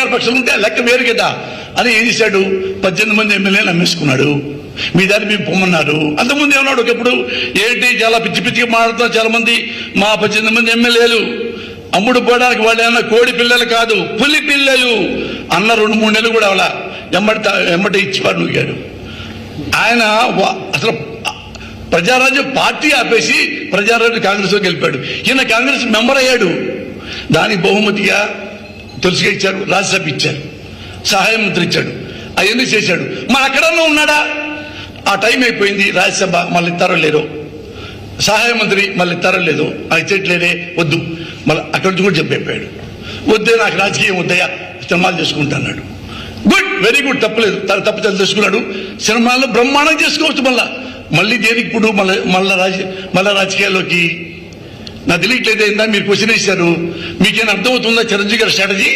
అధికార పక్షాలు ఉంటే లెక్క వేరు కదా అని ఏం చేశాడు, 18 మంది ఎమ్మెల్యేలు అమ్మేసుకున్నాడు. మీ దాన్ని మేము పొమ్మన్నారు. అంతకుముందు ఏమన్నాడు, ఒకప్పుడు ఏంటి చాలా పిచ్చి పిచ్చిగా మాట్లాడుతున్నారు చాలా మంది, మా 18 మంది ఎమ్మెల్యేలు అమ్ముడు పోవడానికి వాళ్ళు ఏమన్నా కోడి పిల్లలు కాదు, పులి పిల్లలు అన్న 2-3 నెలలు కూడా అలా ఎమ్మటి ఇచ్చిపాడు నువ్వు. ఆయన అసలు ప్రజారాజ్యం పార్టీ ఆపేసి ప్రజారాజ్యం కాంగ్రెస్ లో గెలిపాడు. ఈయన కాంగ్రెస్ మెంబర్ అయ్యాడు. దానికి బహుమతిగా తులసిగా ఇచ్చారు, రాజ్యసభ ఇచ్చారు, సహాయ మంత్రి ఇచ్చాడు, అవన్నీ చేశాడు. మరి అక్కడన్నా ఉన్నాడా? ఆ టైం అయిపోయింది, రాజ్యసభ మళ్ళీ ఇస్తారో లేదో, సహాయ మంత్రి మళ్ళీ ఇస్తారో లేదో, ఆ ఇచ్చేట్లేదే వద్దు, మళ్ళీ అక్కడి నుంచి కూడా చెప్పైపోయాడు. వద్దే నాకు రాజకీయం వద్దయా, సినిమాలు చేసుకుంటున్నాడు. గుడ్, వెరీ గుడ్, తప్పలేదు. తప్పు తెలుసుకున్నాడు. సినిమాల్లో బ్రహ్మాండం చేసుకోవచ్చు. మళ్ళీ దేనికి ఇప్పుడు మళ్ళా రాజకీయాల్లోకి నాకు తెలియట్లేదు. ఏందా మీరు క్వశ్చన్ వేశారు, మీకేం అర్థమవుతుందా చిరంజీవి గారి స్ట్రాటజీ?